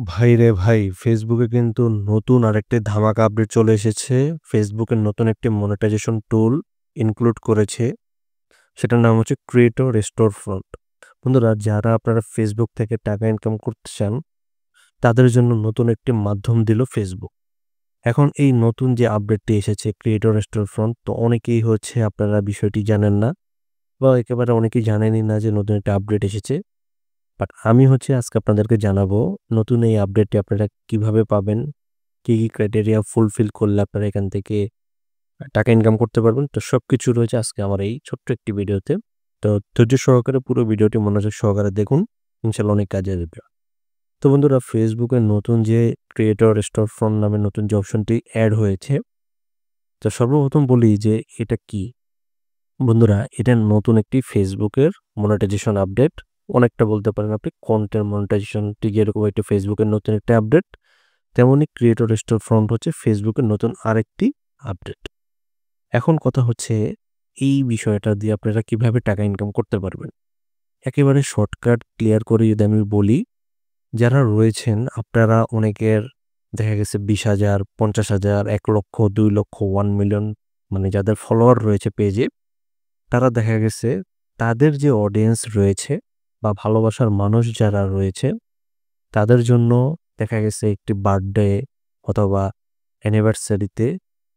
ভাই রে ভাই! ফেসবুকে কিন্তু নতুন আরেকটি ধামাকা আপডেট চলে এসেছে। ফেসবুকের নতুন একটি মনিটাইজেশন টুল ইনক্লুড করেছে। সেটার নাম হচ্ছে ক্রিয়েটর স্টোর ফ্রন্ট। বন্ধুরা, যারা আপনারা ফেসবুক থেকে টাকা ইনকাম করতে চান, তাদের জন্য নতুন একটি মাধ্যম দিল ফেসবুক। এখন এই নতুন যে আপডেটটি এসেছে ক্রিয়েটর স্টোর ফ্রন্ট, তো অনেকেই হচ্ছে আপনারা বিষয়টি জানেন না বা একেবারে অনেকেই জানেনই না যে নতুন একটা আপডেট এসেছে। বাট আমি হচ্ছে আজকে আপনাদেরকে জানাবো নতুন এই আপডেটটি আপনারা কিভাবে পাবেন, কি, কি ক্রাইটেরিয়া ফুলফিল করলে আপনারা এখান থেকে টাকা ইনকাম করতে পারবেন। তো সবকিছু রয়েছে আজকে আমার এই ছোট্ট একটি ভিডিওতে। তো ধৈর্য সহকারে পুরো ভিডিওটি মনোযোগ সহকারে দেখুন। ইনশাআল্লাহ অনেক কাজে দেবে। তো বন্ধুরা, ফেসবুকের নতুন যে ক্রিয়েটর স্টোর ফ্রন্ট নামে নতুন যে অপশনটি এড হয়েছে, তো সর্বপ্রথম বলি যে এটা কি? বন্ধুরা, এটা নতুন একটি ফেসবুকের মনিটাইজেশন আপডেট। অনেকটা বলতে পারেন আপনি কন্টেন্ট মনিটাইজেশন ঠিক যেরকম একটা ফেসবুকের নতুন একটা আপডেট, তেমনি ক্রিয়েটর স্টোর ফ্রন্ট হচ্ছে ফেসবুকের নতুন আরেকটি আপডেট। এখন কথা হচ্ছে এই বিষয়টা দিয়ে আপনারা কিভাবে টাকা ইনকাম করতে পারবেন। একেবারে শর্টকাট ক্লিয়ার করে যদি আমি বলি, যারা রয়েছেন আপনারা অনেকের দেখা গেছে ২০,০০০, ৫০,০০০, ১,০০,০০০, ২,০০,০০০, ১,০০,০০০ মানে যাদের ফলোয়ার রয়েছে পেজে, তারা দেখা গেছে তাদের যে অডিয়েন্স রয়েছে বা ভালোবাসার মানুষ যারা রয়েছে, তাদের জন্য দেখা গেছে একটি বার্থডে অথবা অ্যানিভার্সারিতে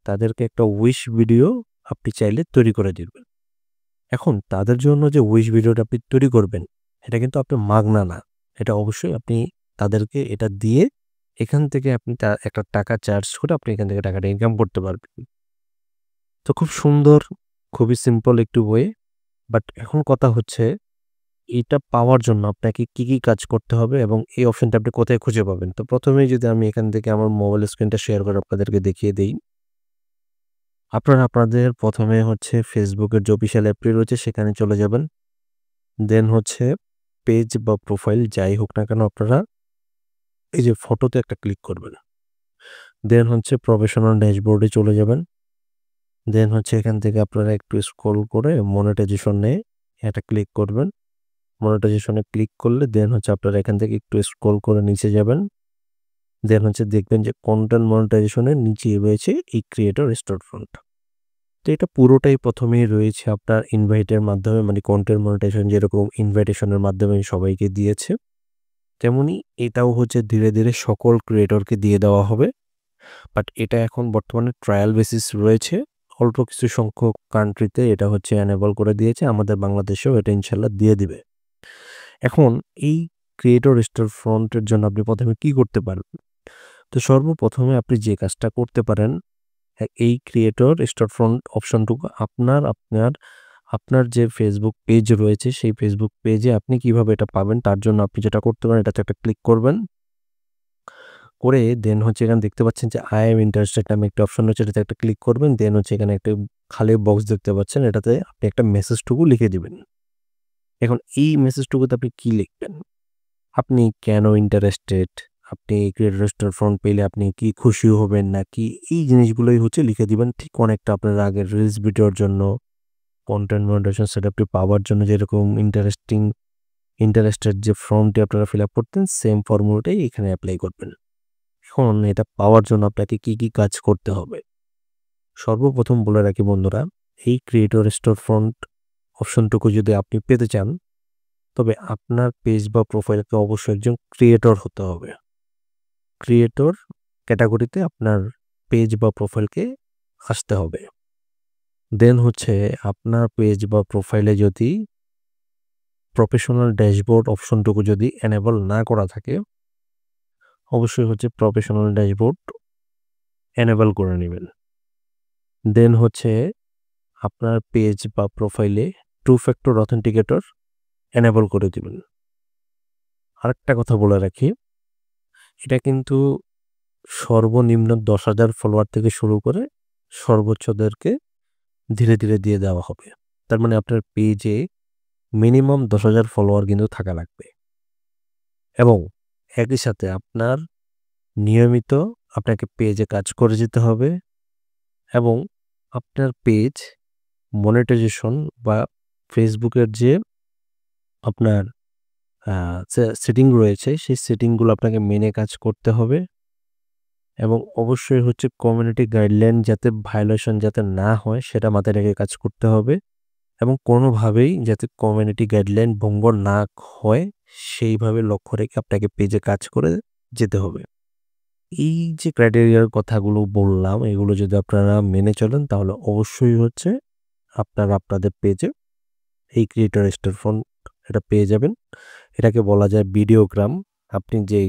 তাদেরকে একটা উইশ ভিডিও আপনি চাইলে তৈরি করে দিবেন। এখন তাদের জন্য যে উইশ ভিডিওটা আপনি তৈরি করবেন, এটা কিন্তু আপনার মাগনা না। এটা অবশ্যই আপনি তাদেরকে এটা দিয়ে এখান থেকে আপনি একটা টাকা চার্জ করে আপনি এখান থেকে টাকাটা ইনকাম করতে পারবেন। তো খুব সুন্দর, খুবই সিম্পল একটু ওয়ে। বাট এখন কথা হচ্ছে এটা পাওয়ার জন্য আপনাকে কি, কি কাজ করতে হবে এবং এই অপশনটা আপনি কোথায় খুঁজে পাবেন? তো ১ম এই যদি আমি এখান থেকে আমার মোবাইল স্ক্রিনটা শেয়ার করে আপনাদেরকে দেখিয়ে দেই। আপনারা আপনাদের ১ম এ হচ্ছে ফেসবুকের যে অফিসিয়াল অ্যাপটি রয়েছে সেখানে চলে যাবেন। দেন হচ্ছে পেজ বা প্রোফাইল যাই হোক না কেন আপনারা এই যে ফটোতে একটা ক্লিক করবেন। দেন হচ্ছে প্রফেশনাল ড্যাশবোর্ডে চলে যাবেন। দেন হচ্ছে এখান থেকে আপনারা একটু স্ক্রল করে মনিটাইজেশন এ এটা ক্লিক করবেন। মনিটাইজেশন এ ক্লিক করলে দেন হচ্ছে আপনারা এখান থেকে একটু স্ক্রল করে নিচে যাবেন। দেন হচ্ছে দেখবেন যে কনটেন্ট মনিটাইজেশন এর নিচেই রয়েছে এই ক্রিয়েটর স্টোর ফ্রন্ট। তো এটা পুরোটাই ১ম এই রয়েছে আপনার ইনভাইটের মাধ্যমে, মানে কনটেন্ট মনিটাইজেশন যেরকম ইনভাইটেশনের মাধ্যমে সবাইকে দিয়েছে, তেমনি এটাও হচ্ছে ধীরে, ধীরে সকল ক্রিয়েটরকে দিয়ে দেওয়া হবে। বাট এটা এখন বর্তমানে ট্রায়াল বেসিস রয়েছে। অল্প কিছু সংখ্যক কান্ট্রিতে এটা হচ্ছে এনেবল করে দিয়েছে। আমাদের বাংলাদেশেও এটা ইনশাআল্লাহ দিয়ে দিবে। এখন এই ক্রিয়েটর স্টোর ফ্রন্ট এর জন্য আপনি ১ম এ কি করতে পারবেন? তো সর্বপ্রথমে আপনি যে কাজটা করতে পারেন, এই ক্রিয়েটর স্টোর ফ্রন্ট অপশনটুকু আপনার যে ফেসবুক পেজ রয়েছে সেই ফেসবুক পেজে আপনি কিভাবে এটা পাবেন তার জন্য আপনি যেটা করতে পারেন, এটাতে একটা ক্লিক করবেন। করে দেন হচ্ছে এখানে দেখতে পাচ্ছেন যে আই এম ইন্টারেস্টেড নামে একটা অপশন রয়েছে, এটাতে একটা ক্লিক করবেন। দেন হচ্ছে এখানে একটা খালি বক্স দেখতে পাচ্ছেন, এটাতে আপনি একটা মেসেজটুকু লিখে দিবেন। এখন এই মেসেজটুকুতে আপনি কি লিখবেন? আপনি কেন ইন্টারেস্টেড? আপনি ক্রিয়েটর স্টোর ফ্রন্ট পেলে আপনি কি খুশি হবেন নাকি? এই জিনিসগুলোই হচ্ছে লিখে দিবেন। ঠিক অনেকটা আপনার আগের রিলস ভিডিওর জন্য কনটেন্ট মনিটাইজেশন সেটআপটি পাওয়ার জন্য যেরকম ইন্টারেস্টেড যে ফর্মটি আপনারা ফিল আপ করতেন, সেম ফর্মুলাটাই এখানে এপ্লাই করবেন। এখন এটা পাওয়ার জন্য আপনাকে কি, কি কাজ করতে হবে? সর্বপ্রথম বলে রাখি বন্ধুরা, এই ক্রিয়েটর স্টোর ফ্রন্ট অপশনটুকু যদি আপনি পেতে চান, তবে আপনার পেজ বা প্রোফাইলকে অবশ্যই একজন ক্রিয়েটর হতে হবে। ক্রিয়েটর ক্যাটেগরিতে আপনার পেজ বা প্রোফাইলকে আসতে হবে। দেন হচ্ছে আপনার পেজ বা প্রোফাইলে যদি প্রফেশনাল ড্যাশবোর্ড অপশনটুকু যদি এনেবল না করা থাকে, অবশ্যই হচ্ছে প্রফেশনাল ড্যাশবোর্ড এনেবল করে নিবেন। দেন হচ্ছে আপনার পেজ বা প্রোফাইলে টু ফ্যাক্টর অথেন্টিকেটর এনেবল করে দিবেন। আরেকটা কথা বলে রাখি, এটা কিন্তু সর্বনিম্ন ১০,০০০ ফলোয়ার থেকে শুরু করে সর্বোচ্চদেরকে ধীরে, ধীরে দিয়ে দেওয়া হবে। তার মানে আপনার পেজে মিনিমাম ১০,০০০ ফলোয়ার কিন্তু থাকা লাগবে এবং একই সাথে আপনার নিয়মিত আপনাকে পেজে কাজ করে যেতে হবে এবং আপনার পেজ মনিটাইজেশন বা ফেসবুকের যে আপনার সেটিং রয়েছে সেই সেটিংগুলো আপনাকে মেনে কাজ করতে হবে এবং অবশ্যই হচ্ছে কমিউনিটি গাইডলাইন যাতে ভায়োলেশন যাতে না হয় সেটা মাথায় রেখে কাজ করতে হবে এবং কোনোভাবেই যাতে কমিউনিটি গাইডলাইন ভঙ্গ না হয় সেইভাবে লক্ষ্য রেখে আপনাকে পেজে কাজ করে যেতে হবে। এই যে ক্রাইটেরিয়ার কথাগুলো বললাম এগুলো যদি আপনারা মেনে চলেন তাহলে অবশ্যই হচ্ছে আপনারা আপনাদের পেজে এই ক্রিয়েটর স্টোরফ্রন্ট এটা পেয়ে যাবেন। এটাকে বলা যায় ভিডিওগ্রাম। আপনি যেই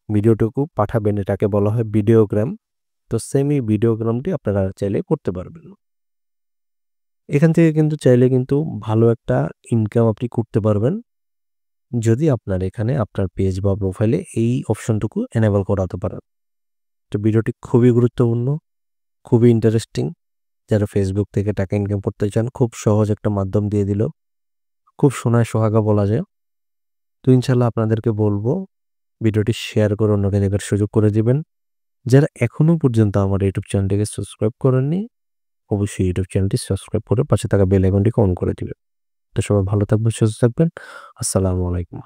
ভিডিওটুকু পাঠাবেন এটাকে বলা হয় ভিডিওগ্রাম। তো সেম এই ভিডিওগ্রামটি আপনারা চাইলে করতে পারবেন। এখান থেকে কিন্তু চাইলে কিন্তু ভালো একটা ইনকাম আপনি করতে পারবেন। যদি আপনার এখানে আপনার পেজ বা প্রোফাইলে এই অপশনটুকু এনেবল করাতে পারেন। তো ভিডিওটি খুবই গুরুত্বপূর্ণ, খুবই ইন্টারেস্টিং। যারা Facebook থেকে টাকা ইনকাম করতে চান খুব সহজ একটা মাধ্যম দিয়ে দিল। খুব সোনায় সোহাগা বলা যায়। তো ইনশাআল্লাহ আপনাদেরকে বলবো ভিডিওটি শেয়ার করে অন্যকে দেখার সুযোগ করে দিবেন। যারা এখনো পর্যন্ত আমার ইউটিউব চ্যানেলটিকে সাবস্ক্রাইব করেননি, অবশ্যই ইউটিউব চ্যানেলটি সাবস্ক্রাইব করে পাশে থাকা বেল আইকনটিকে অন করে দিবেন। তো সবাই ভালো থাকবেন, সুস্থ থাকবেন। আসসালামু আলাইকুম।